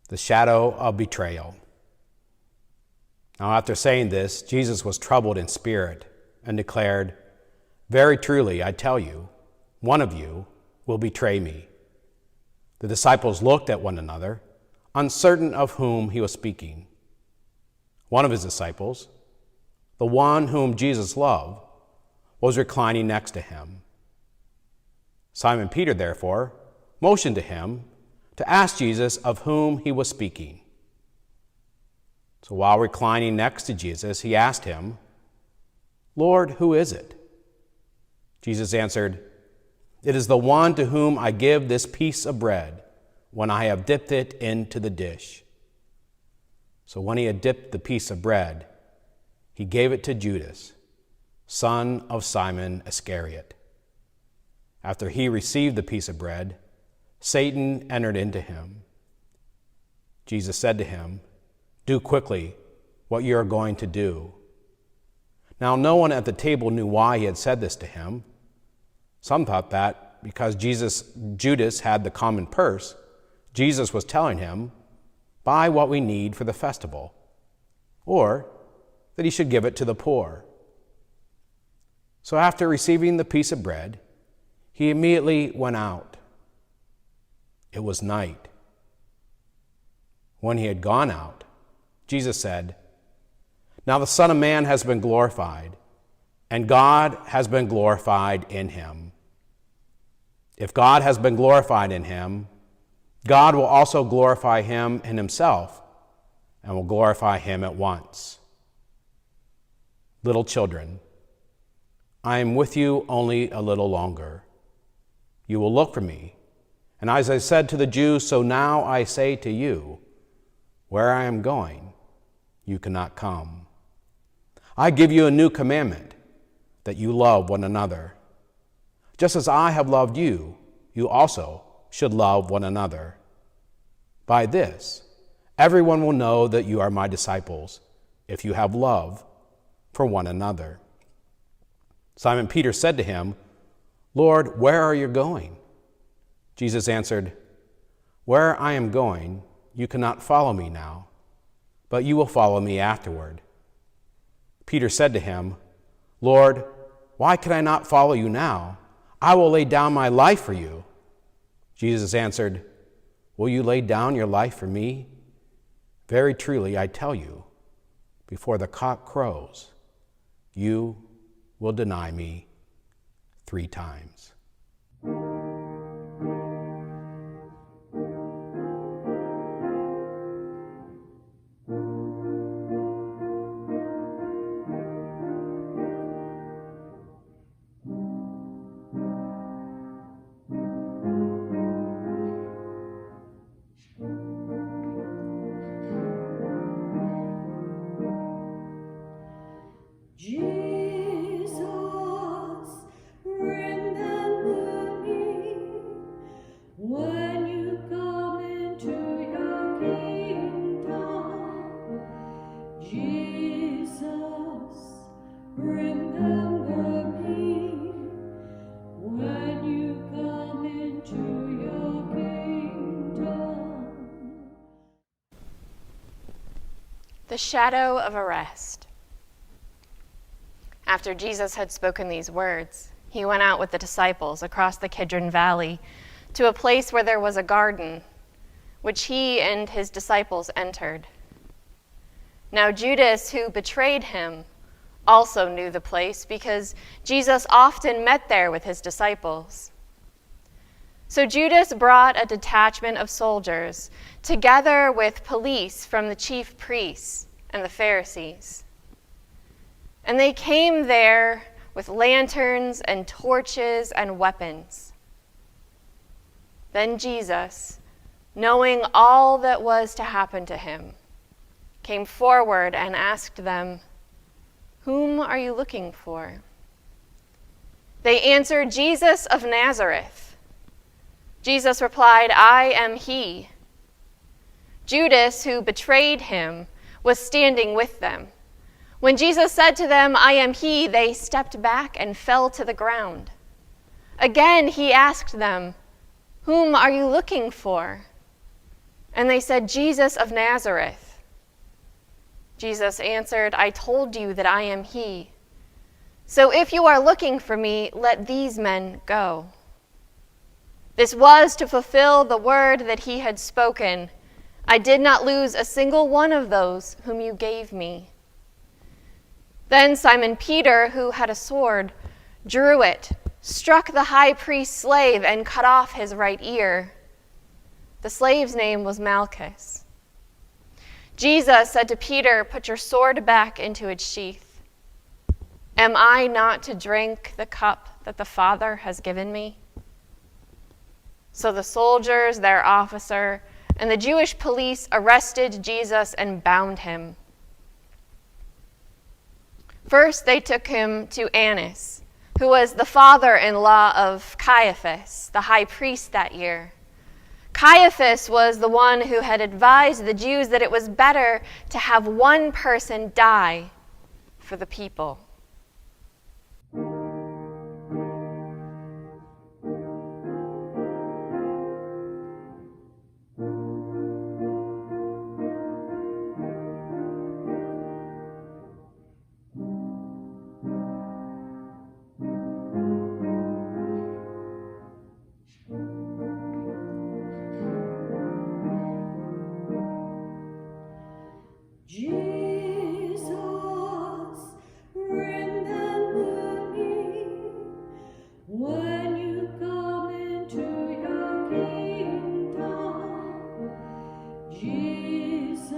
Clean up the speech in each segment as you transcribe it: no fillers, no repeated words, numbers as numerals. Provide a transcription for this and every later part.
The shadow of betrayal. Now, after saying this, Jesus was troubled in spirit and declared, "Very truly, I tell you, one of you will betray me." The disciples looked at one another, uncertain of whom he was speaking. One of his disciples, the one whom Jesus loved, was reclining next to him. Simon Peter, therefore, motioned to him to ask Jesus of whom he was speaking. So while reclining next to Jesus, he asked him, "Lord, who is it?" Jesus answered, "It is the one to whom I give this piece of bread when I have dipped it into the dish." So when he had dipped the piece of bread, he gave it to Judas, son of Simon Iscariot. After he received the piece of bread, Satan entered into him. Jesus said to him, "Do quickly what you are going to do." Now no one at the table knew why he had said this to him. Some thought that because Judas had the common purse, Jesus was telling him, "Buy what we need for the festival," or that he should give it to the poor. So after receiving the piece of bread, he immediately went out. It was night. When he had gone out, Jesus said, "Now the Son of Man has been glorified, and God has been glorified in him. If God has been glorified in him, God will also glorify him in himself, and will glorify him at once. Little children, I am with you only a little longer. You will look for me. And as I said to the Jews, so now I say to you, where I am going, you cannot come. I give you a new commandment, that you love one another. Just as I have loved you, you also should love one another. By this, everyone will know that you are my disciples, if you have love for one another." Simon Peter said to him, "Lord, where are you going?" Jesus answered, "Where I am going, you cannot follow me now, but you will follow me afterward." Peter said to him, "Lord, why can I not follow you now? I will lay down my life for you." Jesus answered, "Will you lay down your life for me? Very truly, I tell you, before the cock crows, you will deny me 3 times. Jesus, remember me when you come into your kingdom. Jesus, remember me when you come into your kingdom. The shadow of arrest. After Jesus had spoken these words, he went out with the disciples across the Kidron Valley to a place where there was a garden, which he and his disciples entered. Now Judas, who betrayed him, also knew the place because Jesus often met there with his disciples. So Judas brought a detachment of soldiers, together with police from the chief priests and the Pharisees. And they came there with lanterns and torches and weapons. Then Jesus, knowing all that was to happen to him, came forward and asked them, "Whom are you looking for?" They answered, "Jesus of Nazareth." Jesus replied, "I am he." Judas, who betrayed him, was standing with them. When Jesus said to them, "I am he," they stepped back and fell to the ground. Again he asked them, "Whom are you looking for?" And they said, "Jesus of Nazareth." Jesus answered, "I told you that I am he. So if you are looking for me, let these men go." This was to fulfill the word that he had spoken, "I did not lose a single one of those whom you gave me." Then Simon Peter, who had a sword, drew it, struck the high priest's slave, and cut off his right ear. The slave's name was Malchus. Jesus said to Peter, "Put your sword back into its sheath. Am I not to drink the cup that the Father has given me?" So the soldiers, their officer, and the Jewish police arrested Jesus and bound him. First, they took him to Annas, who was the father-in-law of Caiaphas, the high priest that year. Caiaphas was the one who had advised the Jews that it was better to have one person die for the people. Jesus, remember me when you come into your kingdom. Jesus,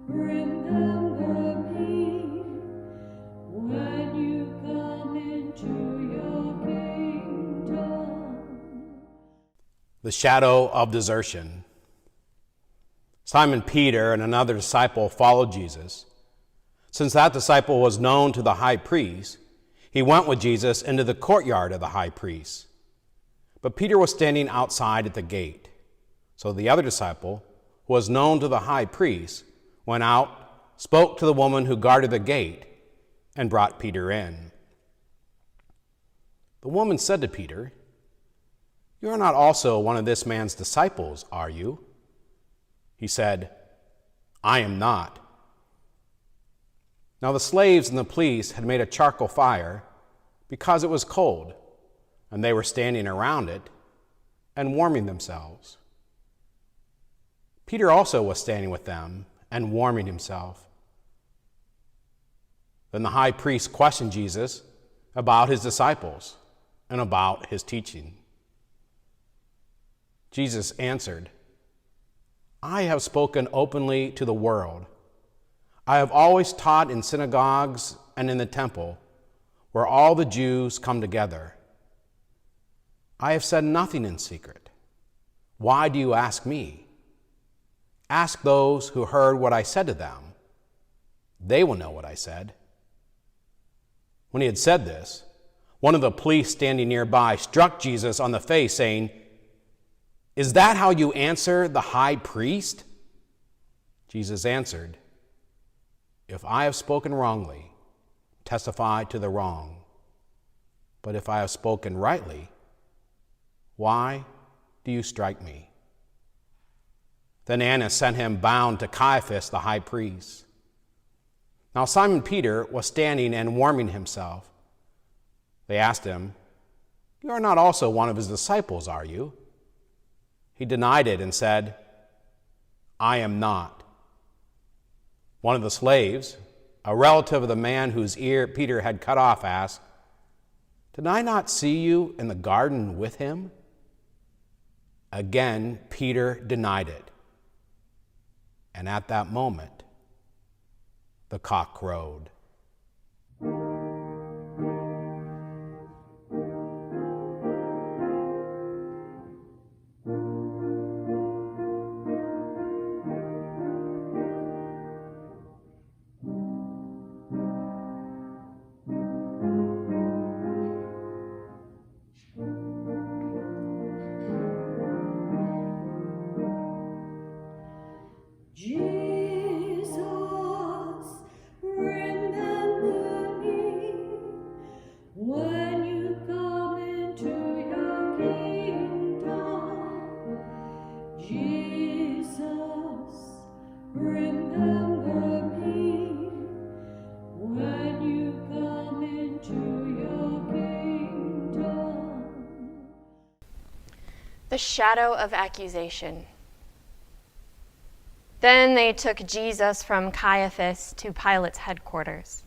remember me when you come into your kingdom. The shadow of desertion. Simon Peter and another disciple followed Jesus. Since that disciple was known to the high priest, He went with Jesus into the courtyard of the high priest. But Peter was standing outside at the gate. So the other disciple, who was known to the high priest, went out, spoke to the woman who guarded the gate, and brought Peter in. The woman said to Peter, "You are not also one of this man's disciples, are you?" He said, "I am not." Now the slaves and the police had made a charcoal fire because it was cold, and they were standing around it and warming themselves. Peter also was standing with them and warming himself. Then the high priest questioned Jesus about his disciples and about his teaching. Jesus answered, "I have spoken openly to the world. I have always taught in synagogues and in the temple, where all the Jews come together. I have said nothing in secret. Why do you ask me? Ask those who heard what I said to them. They will know what I said." When he had said this, one of the police standing nearby struck Jesus on the face, saying, "Is that how you answer the high priest?" Jesus answered, "If I have spoken wrongly, testify to the wrong. But if I have spoken rightly, why do you strike me?" Then Annas sent him bound to Caiaphas the high priest. Now Simon Peter was standing and warming himself. They asked him, "You are not also one of his disciples, are you?" He denied it and said, "I am not." One of the slaves, a relative of the man whose ear Peter had cut off, asked, "Did I not see you in the garden with him?" Again, Peter denied it. And at that moment, the cock crowed. Jesus, remember me when you come into your kingdom. Jesus, remember me when you come into your kingdom. The shadow of accusation. Then they took Jesus from Caiaphas to Pilate's headquarters.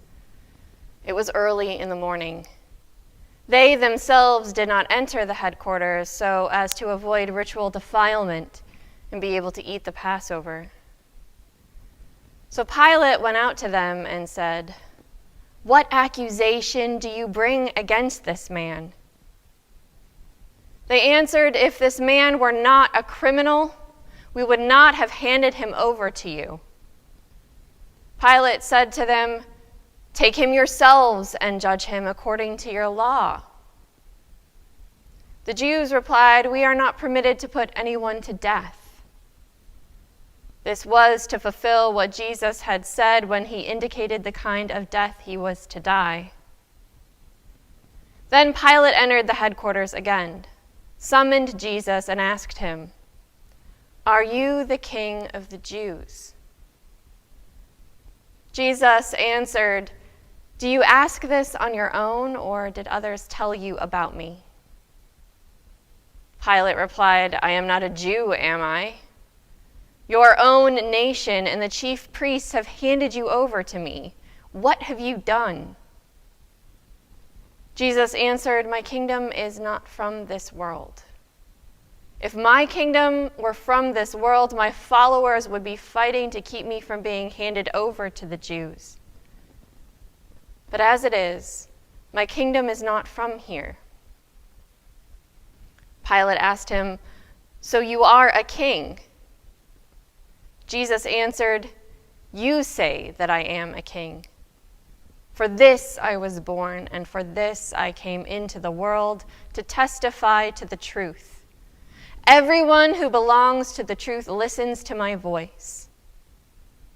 It was early in the morning. They themselves did not enter the headquarters so as to avoid ritual defilement and be able to eat the Passover. So Pilate went out to them and said, "What accusation do you bring against this man?" They answered, "If this man were not a criminal, we would not have handed him over to you." Pilate said to them, "Take him yourselves and judge him according to your law." The Jews replied, "We are not permitted to put anyone to death." This was to fulfill what Jesus had said when he indicated the kind of death he was to die. Then Pilate entered the headquarters again, summoned Jesus, and asked him, "Are you the king of the Jews?" Jesus answered, "Do you ask this on your own, or did others tell you about me?" Pilate replied, "I am not a Jew, am I? Your own nation and the chief priests have handed you over to me. What have you done?" Jesus answered, "My kingdom is not from this world. If my kingdom were from this world, my followers would be fighting to keep me from being handed over to the Jews. But as it is, my kingdom is not from here." Pilate asked him, "So you are a king?" Jesus answered, "You say that I am a king. For this I was born, and for this I came into the world, to testify to the truth. Everyone who belongs to the truth listens to my voice."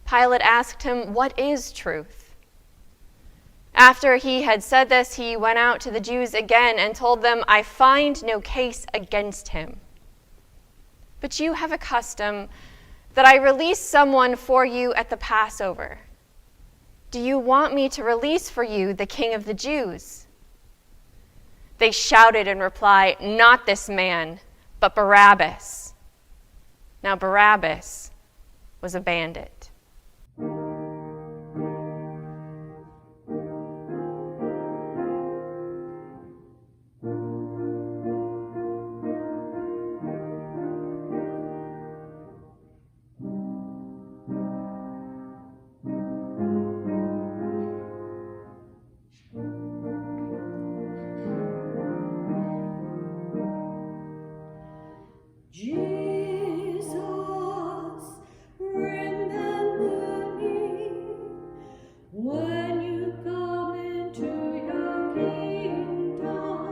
Pilate asked him, "What is truth?" After he had said this, he went out to the Jews again and told them, "I find no case against him. But you have a custom that I release someone for you at the Passover. Do you want me to release for you the King of the Jews?" They shouted in reply, "Not this man, but Barabbas." Now Barabbas was a bandit. Jesus, remember me when you come into your kingdom.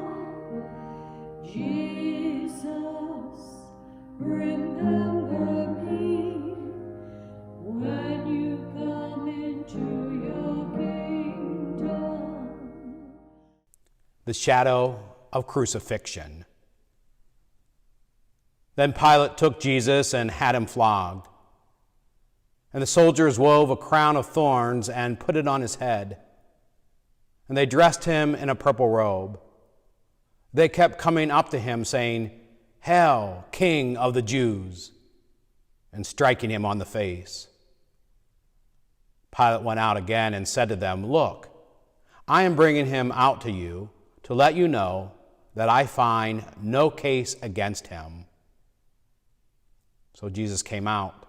Jesus, remember me when you come into your kingdom. The shadow of crucifixion. Then Pilate took Jesus and had him flogged. And the soldiers wove a crown of thorns and put it on his head. And they dressed him in a purple robe. They kept coming up to him, saying, "Hail, King of the Jews," and striking him on the face. Pilate went out again and said to them, "Look, I am bringing him out to you to let you know that I find no case against him." So Jesus came out,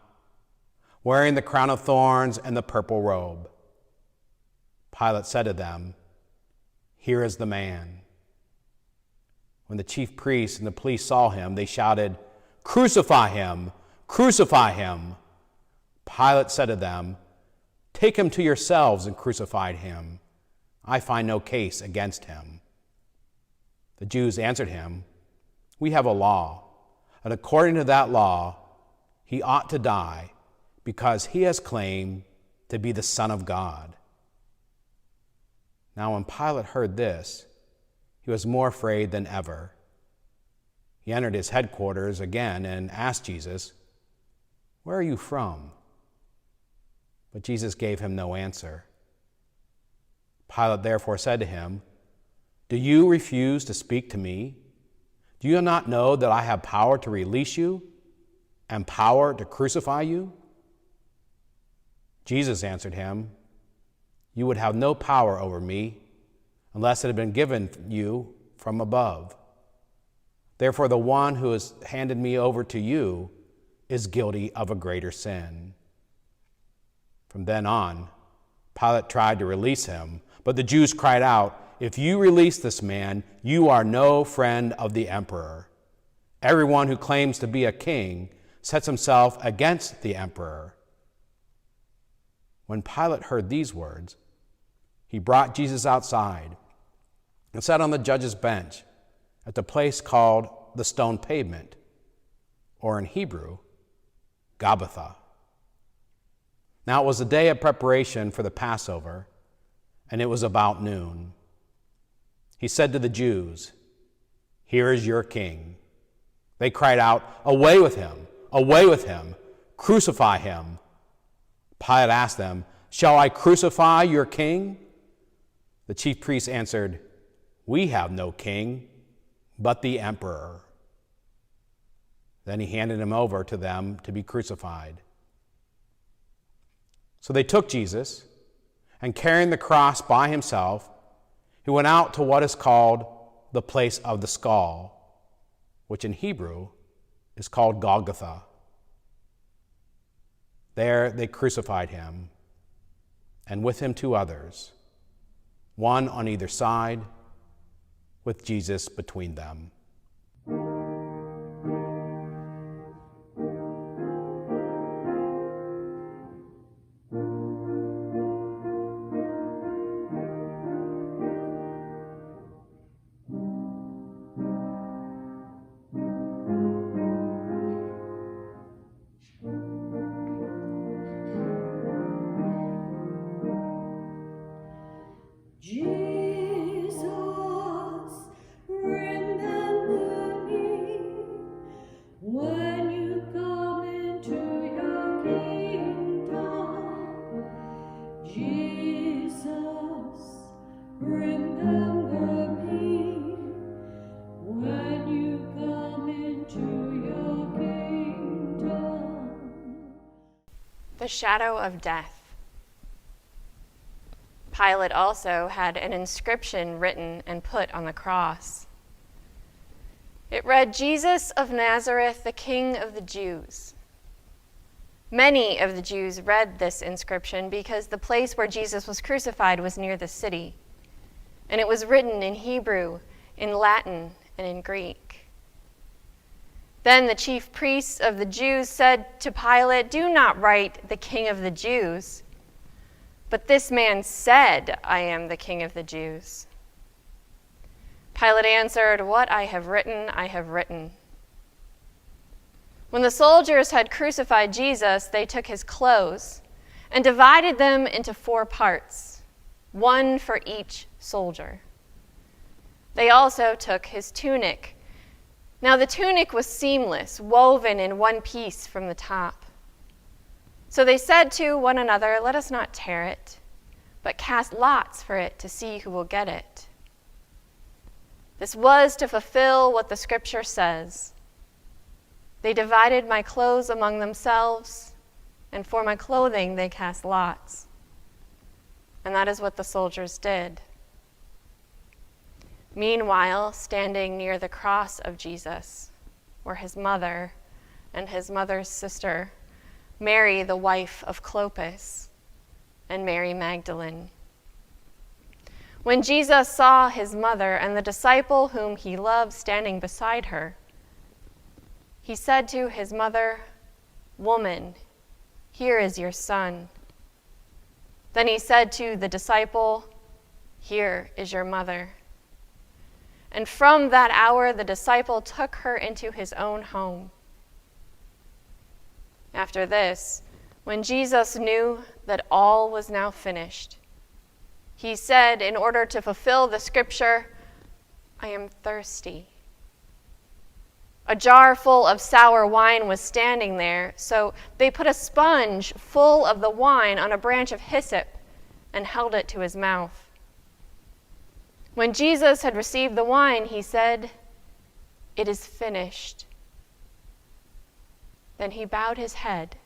wearing the crown of thorns and the purple robe. Pilate said to them, "Here is the man." When the chief priests and the police saw him, they shouted, "Crucify him! Crucify him!" Pilate said to them, "Take him to yourselves and crucify him. I find no case against him." The Jews answered him, "We have a law, and according to that law, he ought to die because he has claimed to be the Son of God." Now when Pilate heard this, he was more afraid than ever. He entered his headquarters again and asked Jesus, "Where are you from?" But Jesus gave him no answer. Pilate therefore said to him, "Do you refuse to speak to me? Do you not know that I have power to release you and power to crucify you?" Jesus answered him, "You would have no power over me unless it had been given you from above. Therefore, the one who has handed me over to you is guilty of a greater sin." From then on, Pilate tried to release him, but the Jews cried out, "If you release this man, you are no friend of the emperor. Everyone who claims to be a king sets himself against the emperor." When Pilate heard these words, he brought Jesus outside and sat on the judge's bench at the place called the Stone Pavement, or in Hebrew, Gabbatha. Now it was the day of preparation for the Passover, and it was about noon. He said to the Jews, "Here is your king." They cried out, "Away with him! Away with him! Crucify him!" Pilate asked them, "Shall I crucify your king?" The chief priests answered, "We have no king but the emperor." Then he handed him over to them to be crucified. So they took Jesus, and carrying the cross by himself, he went out to what is called the place of the skull, which in Hebrew is called Golgotha. There they crucified him, and with him 2 others, one on either side, with Jesus between them. shadow of death. Pilate also had an inscription written and put on the cross. It read, "Jesus of Nazareth, the King of the Jews." Many of the Jews read this inscription because the place where Jesus was crucified was near the city, and it was written in Hebrew, in Latin, and in Greek. Then the chief priests of the Jews said to Pilate, "Do not write, 'the King of the Jews,' but this man said, 'I am the King of the Jews.'" Pilate answered, "What I have written, I have written." When the soldiers had crucified Jesus, they took his clothes and divided them into 4 parts, one for each soldier. They also took his tunic. Now the tunic was seamless, woven in one piece from the top. So they said to one another, "Let us not tear it, but cast lots for it to see who will get it." This was to fulfill what the scripture says, "They divided my clothes among themselves, and for my clothing they cast lots." And that is what the soldiers did. Meanwhile, standing near the cross of Jesus were his mother and his mother's sister, Mary, the wife of Clopas, and Mary Magdalene. When Jesus saw his mother and the disciple whom he loved standing beside her, he said to his mother, "Woman, here is your son." Then he said to the disciple, "Here is your mother." And from that hour, the disciple took her into his own home. After this, when Jesus knew that all was now finished, he said, in order to fulfill the scripture, "I am thirsty." A jar full of sour wine was standing there, so they put a sponge full of the wine on a branch of hyssop and held it to his mouth. When Jesus had received the wine, he said, "It is finished." Then he bowed his head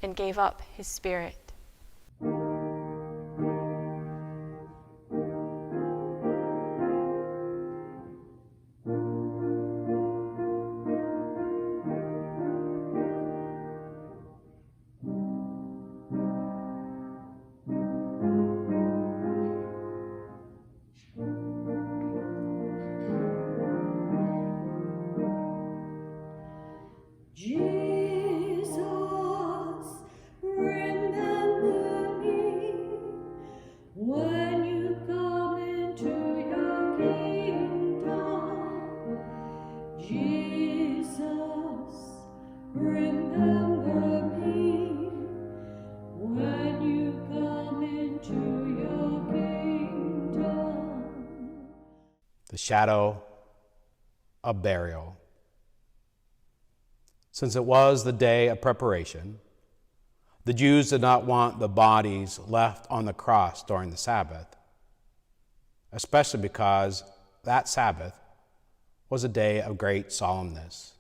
and gave up his spirit. Jesus, remember me when you come into your kingdom. Jesus, remember me when you come into your kingdom. The shadow of burial. Since it was the day of preparation, the Jews did not want the bodies left on the cross during the Sabbath, especially because that Sabbath was a day of great solemnness.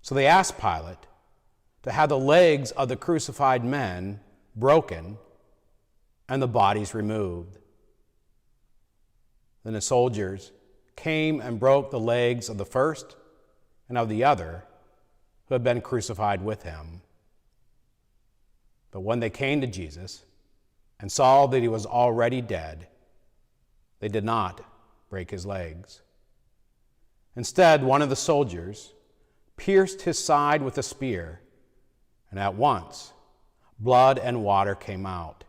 So they asked Pilate to have the legs of the crucified men broken and the bodies removed. Then the soldiers came and broke the legs of the first and of the other who had been crucified with him. But when they came to Jesus and saw that he was already dead, they did not break his legs. Instead, one of the soldiers pierced his side with a spear, and at once blood and water came out.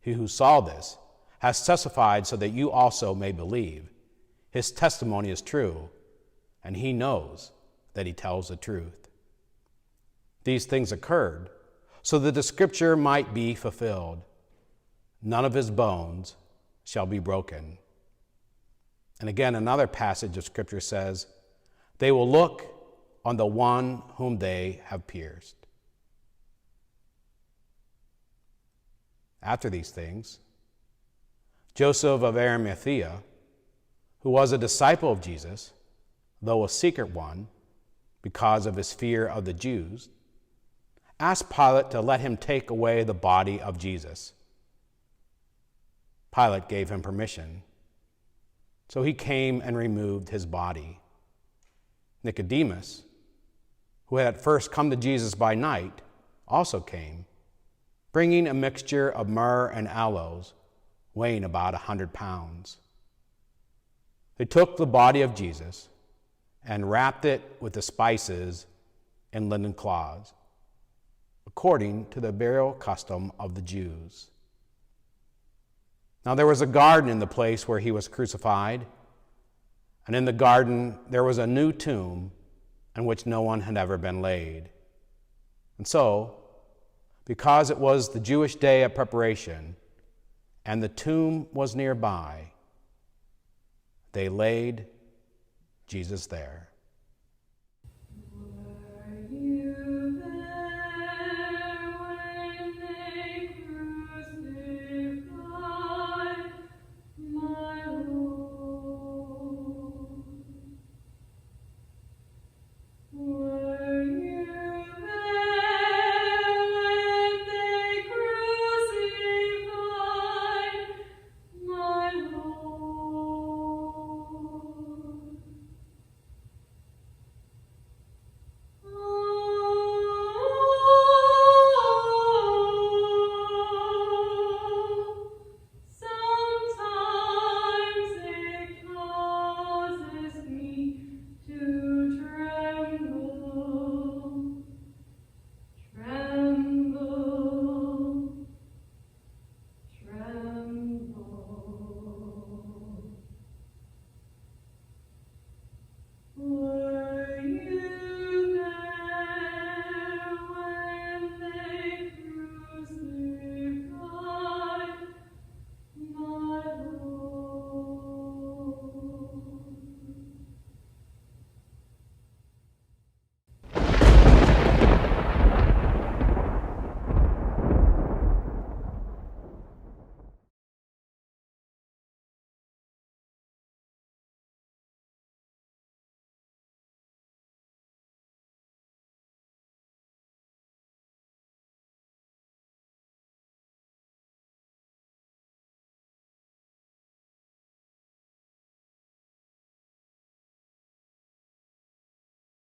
He who saw this has testified so that you also may believe. His testimony is true, and he knows that he tells the truth. These things occurred so that the scripture might be fulfilled. None of his bones shall be broken. And again, another passage of scripture says, they will look on the one whom they have pierced. After these things, Joseph of Arimathea, who was a disciple of Jesus, though a secret one, because of his fear of the Jews, asked Pilate to let him take away the body of Jesus. Pilate gave him permission, so he came and removed his body. Nicodemus, who had at first come to Jesus by night, also came, bringing a mixture of myrrh and aloes, weighing about 100 pounds. They took the body of Jesus and wrapped it with the spices in linen cloths, according to the burial custom of the Jews. Now there was a garden in the place where he was crucified, and in the garden there was a new tomb in which no one had ever been laid. And so, because it was the Jewish day of preparation, and the tomb was nearby, they laid Jesus there.